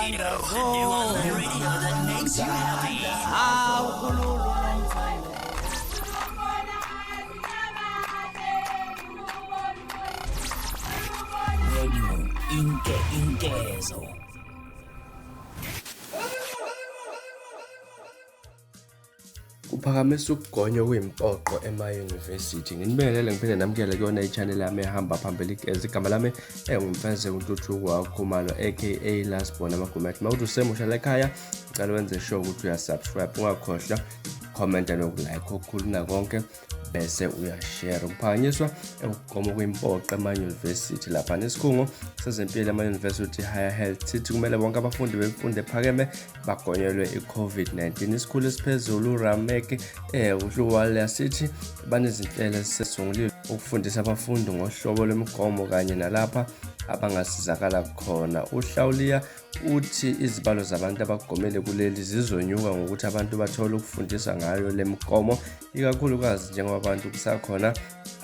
radio that makes you happy. Inkezo. Uphakamisa ukugonywa kwempoqo emaYunivesithi. Nginibingelele ngiphinde namukele kuyona i-channel yami ehamba phambili igezi. Igama lami engumfeze uNtuthuko waKhumalo aka Lasbona Amagumethi. Mawuthi usemusha la ekhaya, ngicela wenze sure ukuthi uyasubscribe, ungakhohlwa comment nokulike okukhulu konke bese uyashare. Ukuphakanyiswa ukugoma kwempoqo emaYunivesithi lapha nesikhungo sezempilo emaYunivesithi Higher Health sithi kumele bonke abafundi bemfundo ephakeme bagonyelwe i-COVID-19. Isikhulu esiphezulu Rameke uHluwala sithi banezinhlelo ezisungulile ukufundisa abafundi ngohlobo lwemigomo kanye nalapha abangasizakala khona. uHlawuliya uthi izibalo zabantu abagomele kuleli zizonyuka ngokuthi abantu bathola ukufundisa ngayo lemigomo, ikakhulukazi njengoba abantu kusakhona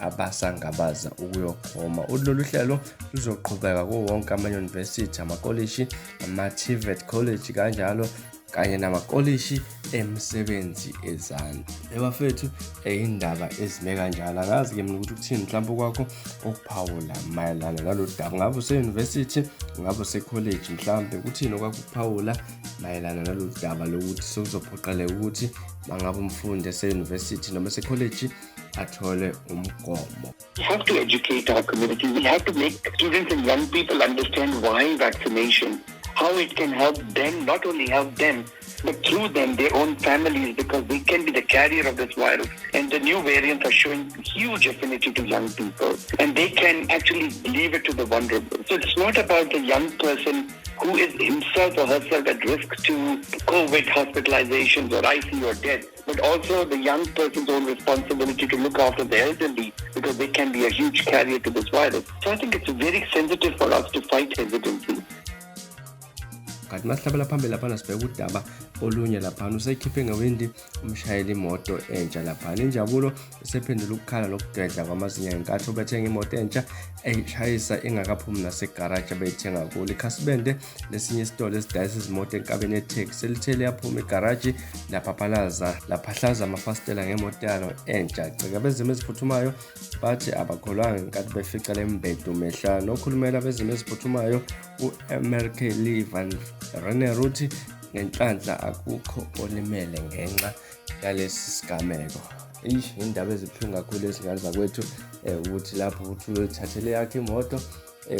abasangabaza ukuyogoma. Lolu hlelo luzoqhubeka kuwo wonke amayunivesithi, amakolishi, ama-TVET college kanjalo kanye namakolishi emisebenzi ezandla. Bafethu indaba ezime kanjalo. Angazi-ke mina ukuthi kuthini mhlawumbe kwakho ukuphawula mayelana nalolu daba. Ngabe useyunivesithi, ngabe usecollege, mhlawumbe kuthini okwakho ukuphawula mayelana nalolu daba lokuthi sokuzophoqeleka ukuthi mangabe umfundi eseyunivesithi noma esecollege athole umgomo. We have to educate our community. We have to make students and young people understand why vaccination, how it can help them, not only help them, but through them, their own families, because they can be the carrier of this virus. And the new variants are showing huge affinity to young people, and they can actually leave it to the vulnerable. So it's not about the young person who is himself or herself at risk to COVID hospitalizations or ICU or death, but also the young person's own responsibility to look after the elderly, because they can be a huge carrier to this virus. So I think it's very sensitive for us to fight hesitancy. Kanti masihlabela phambili lapha sibheka udaba olunye lapha usekhiphe ngewindi umshayeli imoto entsha lapha. Injabulo esephendula ukukhala nokugedla kwamazinyo ngenkathi ubethenga imoto entsha eyishayisa ingakaphumi nasegaraji abeyithenga kulo. Ikhasibende lesinye isitolo esidayisa izimoto enkabeni yeTaxi elithele yaphuma egaraji laphahlaza amafasitela ngemoto yalo entsha. Cika bezimo eziphuthumayo bathi abakholwanga ngenkathi befica lembedu mehla. Nokhulumela bezimo eziphuthumayo u-America Van Rene Ruthi ngenhlanhla akukho olimele ngenxa yalesi sigameko. Indaba ezibuhlungu kakhulu ezingane zakwethu ukuthi lapho uthi uyothathele yakhe imoto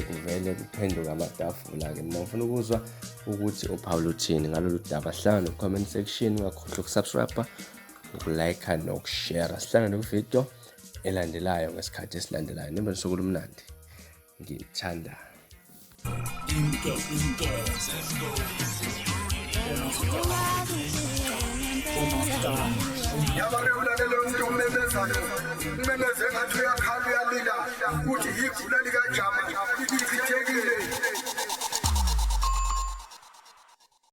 kuvele kuphenduka amatafula. Ke mina ngifuna ukuzwa ukuthi uPaul uthini ngalolu daba. Hlangana comment section, ungakhohlwa ukusubscribe, ukulike nokushare. Sihlangane kuvideo elandelayo ngesikhathi esilandelayo. Nibe nosuku olumnandi. Ngithanda yabarewulalelo umuntu umemezayo umemeze ngathi uyakhala uyalila ukuthi yivula likajama ichitheki